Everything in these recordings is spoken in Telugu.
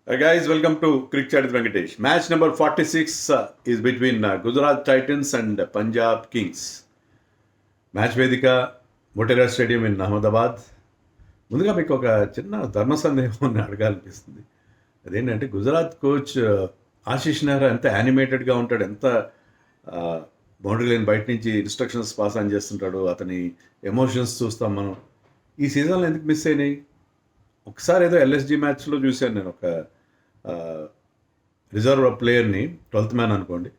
Guys, welcome to Cricket Chat with Venkatesh. Match number 46 is between Gujarat Titans and Punjab Kings. Match వేదిక మొటేరా స్టేడియం ఇన్ అహ్మదాబాద్. ముందుగా మీకు ఒక చిన్న ధర్మ సందేహం అడగాలనిపిస్తుంది. అదేంటంటే గుజరాత్ కోచ్ ఆశీష్ నెహ్రా ఎంత యానిమేటెడ్గా ఉంటాడు, ఎంత బౌండరీ లైన్ బయట నుంచి ఇన్స్ట్రక్షన్స్ పాస్ ఆన్ చేస్తుంటాడు, అతని ఎమోషన్స్ చూస్తాం మనం. ఈ సీజన్లో ఎందుకు మిస్ అయినాయి? ఒకసారి ఏదో ఎల్ఎస్జీ మ్యాచ్లో చూశాను నేను, ఒక రిజర్వ్ ప్లేయర్ని, 12th మ్యాన్ అనుకోండి,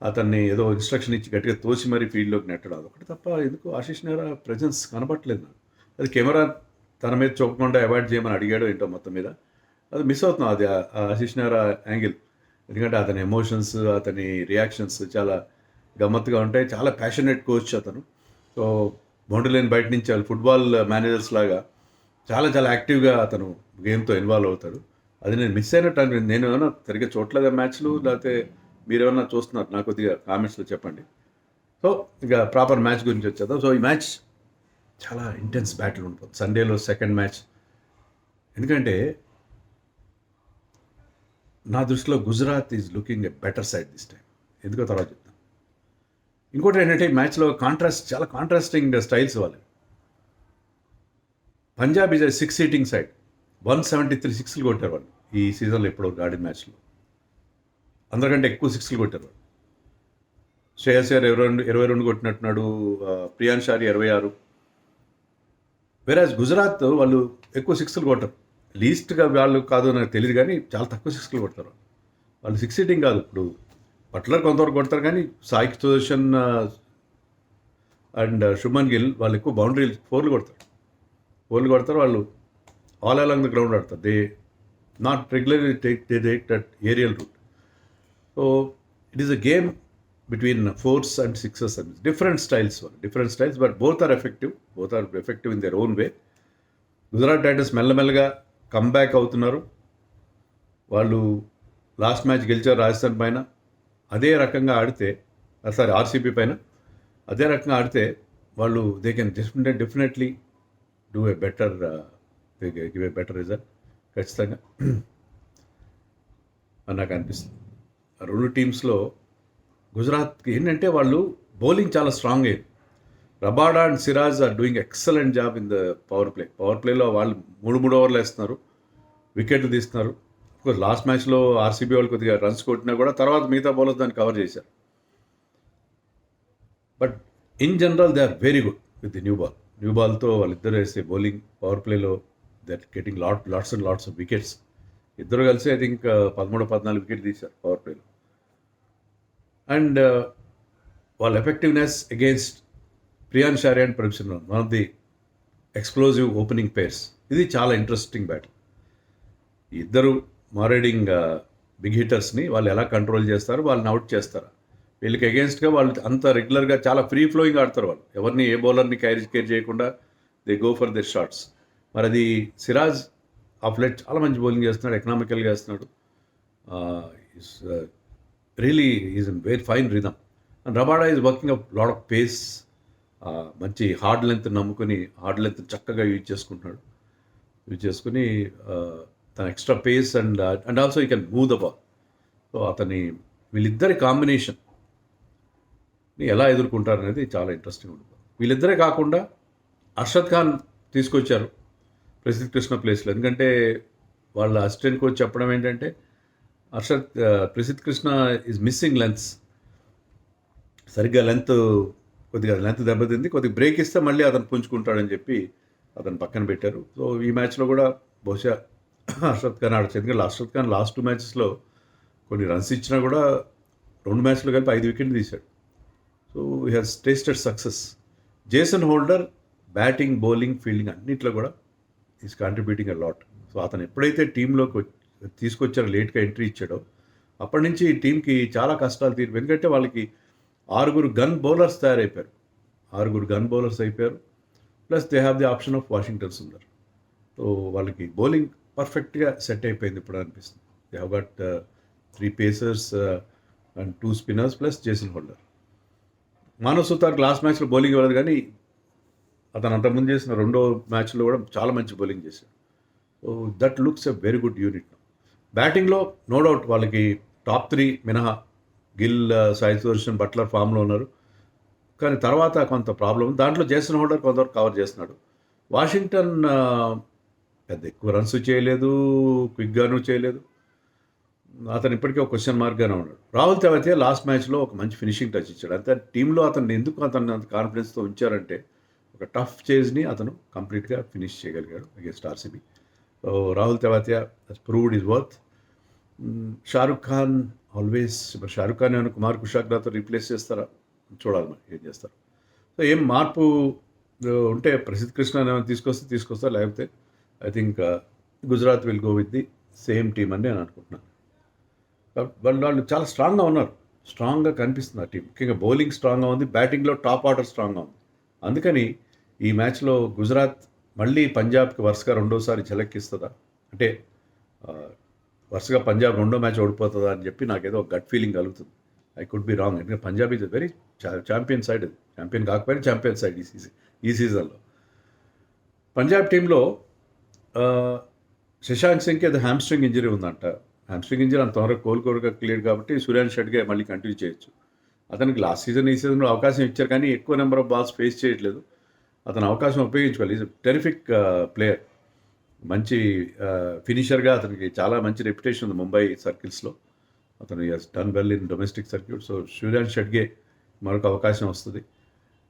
అతన్ని ఏదో ఇన్స్ట్రక్షన్ ఇచ్చి గట్టిగా తోసి మరీ ఫీల్డ్లోకి నెట్టడం. అదొకటి తప్ప ఎందుకు ఆశీష్ నెహ్రా ప్రెజెన్స్ కనపట్లేదు నాకు. అది కెమెరా తన మీద చూపకుండా అవాయిడ్ చేయమని అడిగాడో ఏంటో, మొత్తం మీద అది మిస్ అవుతున్నాం. అది ఆశీష్ నెహ్రా యాంగిల్. ఎందుకంటే అతని ఎమోషన్స్, అతని రియాక్షన్స్ చాలా గమ్మత్తుగా ఉంటాయి. చాలా ప్యాషనేట్ కోచ్ అతను. సో బౌండరీ లైన్ బయట నుంచి వాళ్ళు ఫుట్బాల్ మేనేజర్స్ లాగా చాలా చాలా యాక్టివ్గా అతను గేమ్తో ఇన్వాల్వ్ అవుతాడు. అది నేను మిస్ అయినట్టు అనిపించింది. నేను ఏమైనా సరిగ్గా చూడలేదా మ్యాచ్లు, లేకపోతే మీరేమన్నా చూస్తున్నారు? నాకు కొద్దిగా కామెంట్స్లో చెప్పండి. సో ఇక ప్రాపర్ మ్యాచ్ గురించి వచ్చేద్దాం. సో ఈ మ్యాచ్ చాలా ఇంటెన్స్ బ్యాటిల్ ఉంటుంది, సండేలో సెకండ్ మ్యాచ్. ఎందుకంటే నా దృష్టిలో Gujarat is looking a better side this time. ఎందుకో తర్వాత చెప్తాను. ఇంకోటి ఏంటంటే ఈ మ్యాచ్లో చాలా కాంట్రాస్టింగ్ స్టైల్స్ వాళ్ళు. పంజాబ్ ఈజ్ 6 సీటింగ్ సైడ్, 173 సిక్స్లు కొట్టారు వాళ్ళు ఈ సీజన్లో ఎప్పుడో ఆడిన మ్యాచ్లో. అందరికంటే ఎక్కువ సిక్స్లు కొట్టారు వాళ్ళు. శ్రేయస్ అయ్యర్ 22 కొట్టినట్టున్నాడు, ప్రియాన్ షారి 26. వేరాజ్ గుజరాత్ వాళ్ళు ఎక్కువ సిక్స్లు కొట్టరు. లీస్ట్గా వాళ్ళు కాదు నాకు తెలియదు, కానీ చాలా తక్కువ సిక్స్లు కొడతారు వాళ్ళు. 6 సీటింగ్ కాదు. ఇప్పుడు బట్లర్ కొంతవరకు కొడతారు, కానీ సాయి సుదర్శన్ అండ్ శుభన్ గిల్ వాళ్ళు ఎక్కువ బౌండరీ 4లు కొడతారు. వాళ్ళు ఆల్ అలాంగ్ ద గ్రౌండ్ ఆడతారు. They not regularly take that aerial route. So it is a game between 4s and 6s and different styles, but both are effective in their own way. Gujarat Titans మెల్లమెల్లగా కమ్బ్యాక్ అవుతున్నారు. వాళ్ళు లాస్ట్ మ్యాచ్ గెలిచారు రాజస్థాన్ పైన. అదే రకంగా ఆడితే, ఆర్సీబీ పైన అదే రకంగా ఆడితే వాళ్ళు they can definitely do a better, give a better result ఖచ్చితంగా అని నాకు అనిపిస్తుంది. రెండు టీమ్స్లో గుజరాత్కి ఏంటంటే వాళ్ళు బౌలింగ్ చాలా స్ట్రాంగ్ అయ్యింది. Rabada and Siraj are doing excellent job in the power ప్లేలో వాళ్ళు 3 ఓవర్లు వేస్తున్నారు, వికెట్లు తీస్తున్నారు. అఫ్కోర్స్ లాస్ట్ మ్యాచ్లో ఆర్సీబీ వాళ్ళు కొద్దిగా రన్స్ కొట్టినా కూడా తర్వాత మిగతా బౌలర్స్ దాన్ని కవర్ చేశారు. But in general they are very good with the new బాల్తో వాళ్ళిద్దరు వేసే బౌలింగ్ పవర్ ప్లేలో they are getting lots and lots of wickets. ఇద్దరు కలిసి ఐ థింక్ 13-14 వికెట్ తీశారు పవర్ ప్లేలో. అండ్ వాళ్ళ effectiveness against Priyansh Arya and Pradeep Singh, one of the explosive opening pairs. ఇది చాలా ఇంట్రెస్టింగ్ బ్యాటిల్. ఇద్దరు మారేడింగ్ బిగ్ హిట్టర్స్ని వాళ్ళు ఎలా కంట్రోల్ చేస్తారు, వాళ్ళని అవుట్ చేస్తారు. వీళ్ళకి అగేన్స్ట్గా వాళ్ళు అంత రెగ్యులర్గా చాలా ఫ్రీ ఫ్లోయింగ్ ఆడతారు. వాళ్ళు ఎవరిని, ఏ బౌలర్ని కేర్ చేయకుండా they go for their shots. మరి అది సిరాజ్ ఆఫ్ లెట్ చాలా మంచి బౌలింగ్ చేస్తున్నాడు, ఎకనామికల్గా వేస్తున్నాడు. Really is in very fine rhythm. And Rabada is working up lot of pace. మంచి హార్డ్ లెంత్ నమ్ముకొని హార్డ్ లెంత్ చక్కగా యూజ్ చేసుకుని తన extra pace and also you can move the ball. So వీళ్ళిద్దరి కాంబినేషన్ ఎలా ఎదుర్కొంటారు అనేది చాలా ఇంట్రెస్టింగ్ ఉంటుంది. వీళ్ళిద్దరే కాకుండా అర్షద్ ఖాన్ తీసుకొచ్చారు ప్రసిద్ధ్ కృష్ణ ప్లేస్లో. ఎందుకంటే వాళ్ళ అసిస్టెంట్ కోచ్ చెప్పడం ఏంటంటే Prasidh Krishna is missing lengths, సరిగ్గా కొద్దిగా లెంత్ దెబ్బతింది, కొద్దిగా బ్రేక్ ఇస్తే మళ్ళీ అతను పుంజుకుంటాడని చెప్పి అతను పక్కన పెట్టారు. సో ఈ మ్యాచ్లో కూడా బహుశా అర్షద్ ఖాన్ ఆడచ్చు. ఎందుకంటే అర్షద్ ఖాన్ లాస్ట్ 2 మ్యాచెస్లో కొన్ని రన్స్ ఇచ్చినా కూడా 2 మ్యాచ్లు కలిపి 5 వికెట్లు తీశాడు. So he has tasted success. Jason holder batting, bowling, fielding అన్నింటిలో కూడా is contributing a lot. So అతను ఎప్పుడైతే టీంలోకి తీసుకొచ్చారో, లేట్గా ఎంట్రీ ఇచ్చాడో, అప్పటి నుంచి ఈ టీంకి చాలా కష్టాలు తీరు. ఎందుకంటే వాళ్ళకి 6 గన్ బౌలర్స్ తయారైపోయారు. 6 గన్ బౌలర్స్ అయిపోయారు. Plus they have the option of Washington Sundar. So వాళ్ళకి బౌలింగ్ పర్ఫెక్ట్గా సెట్ అయిపోయింది ఇప్పుడు అనిపిస్తుంది. They have got 3 pacers and 2 spinners plus Jason Holder. Manav సుతార్కి లాస్ట్ మ్యాచ్లో బౌలింగ్ ఇవ్వలేదు, కానీ అతను అంతకుముందు చేసిన 2వ మ్యాచ్లో కూడా చాలా మంచి బౌలింగ్ చేశాడు. So that looks a very good unit. బ్యాటింగ్లో నో డౌట్ వాళ్ళకి టాప్ 3 మినహా గిల్, సాయి సుదర్శన్, బట్లర్ ఫామ్లో ఉన్నారు. కానీ తర్వాత కొంత ప్రాబ్లం. దాంట్లో జేసన్ హోల్డర్ కొంతవరకు కవర్ చేస్తున్నాడు. వాషింగ్టన్ పెద్ద ఎక్కువ రన్స్ చేయలేదు, క్విక్గాను చేయలేదు. అతను ఇప్పటికీ ఒక క్వశ్చన్ మార్క్గానే ఉన్నాడు. రాహుల్ తెవాతియా లాస్ట్ మ్యాచ్లో ఒక మంచి ఫినిషింగ్ టచ్ ఇచ్చాడు. అంతే టీంలో అతన్ని ఎందుకు అతన్ని అంత కాన్ఫిడెన్స్తో ఉంచారంటే ఒక టఫ్ చేజ్ని అతను కంప్లీట్గా ఫినిష్ చేయగలిగాడు against RCB. So Rahul Tewatia has proved his worth. Shahrukh Khan always, ఇప్పుడు షారుఖ్ ఖాన్ ఏమైనా కుమార్ కుషాగ్రాతో రీప్లేస్ చేస్తారా చూడాలి, మరి ఏం చేస్తారు. సో ఏం మార్పు ఉంటే ప్రసిద్ధ్ కృష్ణ ఏమైనా తీసుకొస్తారు, లేకపోతే I think Gujarat will go with the same team అని నేను అనుకుంటున్నాను. వాళ్ళు చాలా స్ట్రాంగ్గా ఉన్నారు, స్ట్రాంగ్గా కనిపిస్తుంది ఆ టీం. ముఖ్యంగా బౌలింగ్ స్ట్రాంగ్గా ఉంది, బ్యాటింగ్లో టాప్ ఆర్డర్ స్ట్రాంగ్గా ఉంది. అందుకని ఈ మ్యాచ్లో గుజరాత్ మళ్ళీ పంజాబ్కి వరుసగా రెండోసారి ఝలక్కిస్తుందా అంటే వరుసగా పంజాబ్ రెండో మ్యాచ్ ఓడిపోతుందా అని చెప్పి నాకేదో గట్ ఫీలింగ్ కలుగుతుంది. ఐ కుడ్ బి రాంగ్, ఎందుకంటే Punjab is very champion side. అది ఛాంపియన్ కాకపోయినా ఛాంపియన్ సైడ్ ఈ సీజన్లో. పంజాబ్ టీంలో శశాంక్ సింగ్కి అది హ్యామ్స్ట్రింగ్ ఇంజరీ ఉందంట. హ్యామ్స్ట్రింగ్ ఇంజరీ అంత త్వరగా కోలుకోరుగా క్లియర్ కాబట్టి సూర్యాన్ షెట్గా మళ్ళీ కంటిన్యూ చేయొచ్చు. అతనికి లాస్ట్ సీజన్ ఈ సీజన్లో అవకాశం ఇచ్చారు, కానీ ఎక్కువ నెంబర్ ఆఫ్ బాల్స్ ఫేస్ చేయట్లేదు. అతను అవకాశం ఉపయోగించుకోవాలి. ఈజ్ టెరిఫిక్ ప్లేయర్, మంచి ఫినిషర్గా అతనికి చాలా మంచి రెప్యుటేషన్ ఉంది ముంబై సర్కిల్స్లో. అతను has done well in domestic circuit. So Suryansh Shedge మరొక అవకాశం వస్తుంది.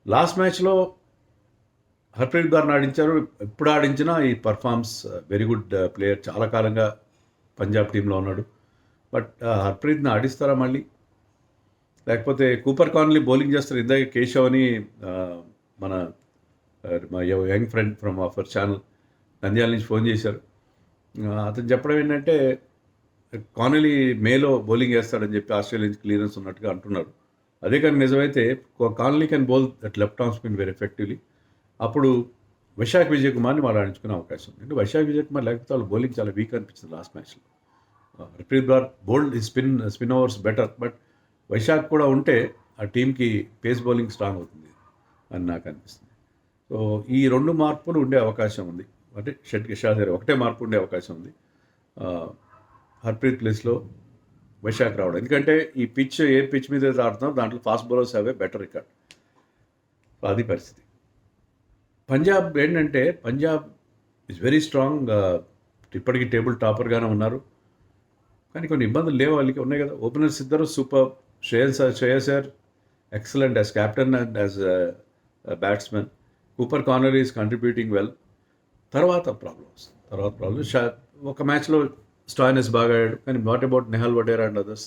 లాస్ట్ మ్యాచ్లో హర్ప్రీత్ గారిని ఆడించారు. ఎప్పుడు ఆడించినా ఈ పర్ఫార్మ్స్ వెరీ గుడ్ ప్లేయర్, చాలా కాలంగా పంజాబ్ టీంలో ఉన్నాడు. బట్ హర్ప్రీత్ని ఆడిస్తారా మళ్ళీ, లేకపోతే కూపర్ కాన్లీ బౌలింగ్ చేస్తారు. ఇందాక కేశవ్ అని మన young friend from our channel Nandyal నుంచి ఫోన్ చేశారు. అతను చెప్పడం ఏంటంటే కానలీ మేలో బౌలింగ్ వేస్తాడని చెప్పి ఆస్ట్రేలియా నుంచి క్లియరెన్స్ ఉన్నట్టుగా అంటున్నారు. అదే కానీ నిజమైతే Connolly can bowl that left arm spin very effectively. అప్పుడు వైశాఖ్ విజయ్ కుమార్ని వాళ్ళు ఆడించుకునే అవకాశం ఉంది. అంటే వైశాఖ్ విజయ్ కుమార్ లేకపోతే వాళ్ళు బౌలింగ్ చాలా వీక్ అనిపించింది లాస్ట్ మ్యాచ్లో. Harpreet Brar bowled spin overs better, but Vyshak కూడా ఉంటే ఆ టీంకి పేస్ బౌలింగ్ స్ట్రాంగ్ అవుతుంది అని నాకు అనిపిస్తుంది. సో ఈ 2 మార్పులు ఉండే అవకాశం ఉంది. అంటే షాజర్ ఒకటే మార్పు ఉండే అవకాశం ఉంది. హర్ప్రీత్ ప్లేస్లో వైశాఖ్ రావడం, ఎందుకంటే ఈ పిచ్ ఏ పిచ్ మీద అయితే ఆడుతున్నారో దాంట్లో fast bowlers have a better record. అది పరిస్థితి. పంజాబ్ ఏంటంటే పంజాబ్ ఈజ్ వెరీ స్ట్రాంగ్, ఇప్పటికీ టేబుల్ టాపర్గానే ఉన్నారు. కానీ కొన్ని ఇబ్బందులు లేవు, వాళ్ళకి ఉన్నాయి కదా. ఓపెనర్స్ ఇద్దరు super. Shreyas excellent as captain and as batsmen. Cooper corner is contributing well. తర్వాత ప్రాబ్లమ్ ఒక మ్యాచ్లో స్టాయినస్ బాగా ఆడాడు, కానీ what about Nehal Wadhera and others?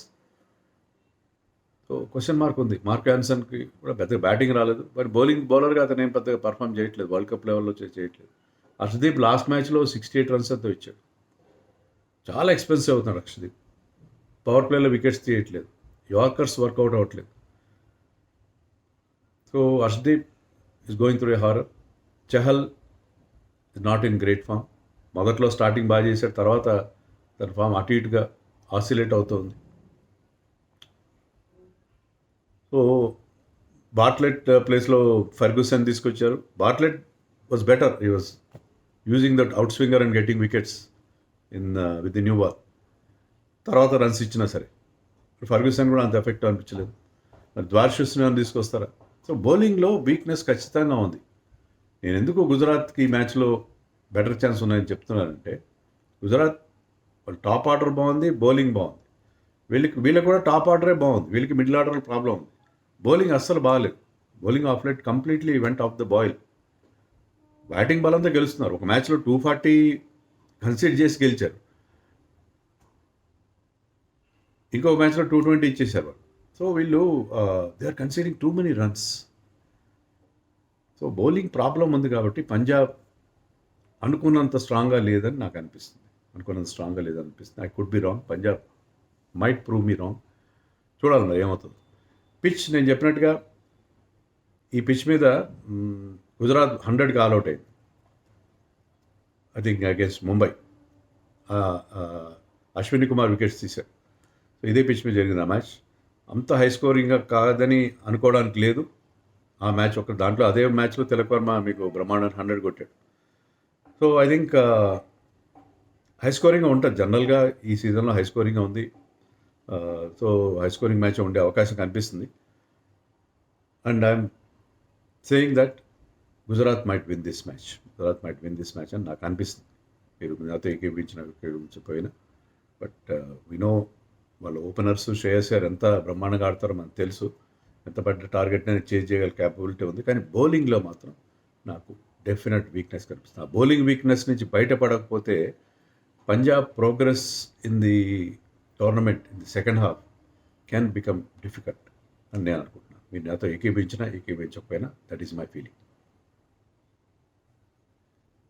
So question mark ఉంది. మార్క్ యాన్సన్కి కూడా పెద్దగా బ్యాటింగ్ రాలేదు, మరి బౌలర్గా అతను ఏం పెద్దగా పర్ఫామ్ చేయట్లేదు, వరల్డ్ కప్ లెవెల్లో చేయట్లేదు. హర్షదీప్ లాస్ట్ మ్యాచ్లో 68 రన్స్ అంతా ఇచ్చాడు. చాలా ఎక్స్పెన్సివ్ అవుతున్నాడు హర్షదీప్. పవర్ ప్లేలో వికెట్స్ తీయట్లేదు, యార్కర్స్ వర్కౌట్ అవ్వట్లేదు. So Harshdeep is going through a horror. Chahal is not in great form. మొదట్లో స్టార్టింగ్ బాగా చేశాడు, తర్వాత తన ఫామ్ అటు ఇటుగా ఆసిలేట్ అవుతుంది. సో బార్ట్లెట్ ప్లేస్లో ఫెర్గ్యూసన్ తీసుకొచ్చారు. Bartlett was better, he was using that out swinger and getting wickets with the new ball. తర్వాత రన్స్ ఇచ్చినా సరే ఫర్గ్యూసన్ కూడా అంత ఎఫెక్ట్ అనిపించలేదు. మరి ద్వారశుస్ని తీసుకొస్తారా? సో బౌలింగ్లో వీక్నెస్ ఖచ్చితంగా ఉంది. నేను ఎందుకు గుజరాత్కి ఈ మ్యాచ్లో బెటర్ ఛాన్స్ ఉన్నాయని చెప్తున్నానంటే, గుజరాత్ వాళ్ళు టాప్ ఆర్డర్ బాగుంది, బౌలింగ్ బాగుంది. వీళ్ళకి కూడా టాప్ ఆర్డరే బాగుంది, వీళ్ళకి మిడిల్ ఆర్డర్ ప్రాబ్లం ఉంది. బౌలింగ్ అస్సలు బాగాలేదు. Bowling of light completely went off the boil. Batting బలంతో గెలుస్తున్నారు. ఒక మ్యాచ్లో 240 కన్సిడర్ చేసి గెలిచారు, ఇంకొక మ్యాచ్లో 220 ఇచ్చేసారు వాళ్ళు. సో వీళ్ళు they are considering too many runs. So bowling problem ఉంది కాబట్టి పంజాబ్ అనుకున్నంత స్ట్రాంగ్గా లేదని నాకు అనిపిస్తుంది. I could be wrong. Punjab might prove me wrong. చూడాలి ఏమవుతుంది. పిచ్ నేను చెప్పినట్టుగా ఈ పిచ్ మీద గుజరాత్ 100కి ఆల్అవుట్ అయింది I think against Mumbai. Ashwani Kumar wickets తీశారు. సో ఇదే పిచ్ మీద జరిగింది ఆ మ్యాచ్. అంత హై స్కోరింగ్గా కాదని అనుకోవడానికి లేదు. ఆ మ్యాచ్ ఒక దాంట్లో అదే మ్యాచ్లో తిలక్ వర్మ మీకు బ్రహ్మాండం 100 కొట్టాడు. సో ఐ థింక్ హై స్కోరింగ్గా ఉంటుంది జనరల్గా. ఈ సీజన్లో హై స్కోరింగ్గా ఉంది. సో హై స్కోరింగ్ మ్యాచ్ ఉండే అవకాశం కనిపిస్తుంది. And I'm saying that Gujarat might win this match. Gujarat might win this match అని నాకు అనిపిస్తుంది. మీరు నాతో ఏకీపించకపోయినా. బట్ వినో వాళ్ళ ఓపెనర్స్ శ్రేయస్ గారు ఎంత బ్రహ్మాండంగా ఆడతారో మనకు తెలుసు. ఎంత పెద్ద టార్గెట్ని చేంజ్ చేయగల క్యాపబిలిటీ ఉంది. కానీ బౌలింగ్లో మాత్రం నాకు డెఫినెట్ వీక్నెస్ కనిపిస్తుంది. ఆ బౌలింగ్ వీక్నెస్ నుంచి బయటపడకపోతే Punjab progress in the tournament in the second half can become difficult అని నేను అనుకుంటున్నాను. మీరు నాతో ఏకీపించినా ఏకీపించకపోయినా దట్ ఈస్ మై ఫీలింగ్.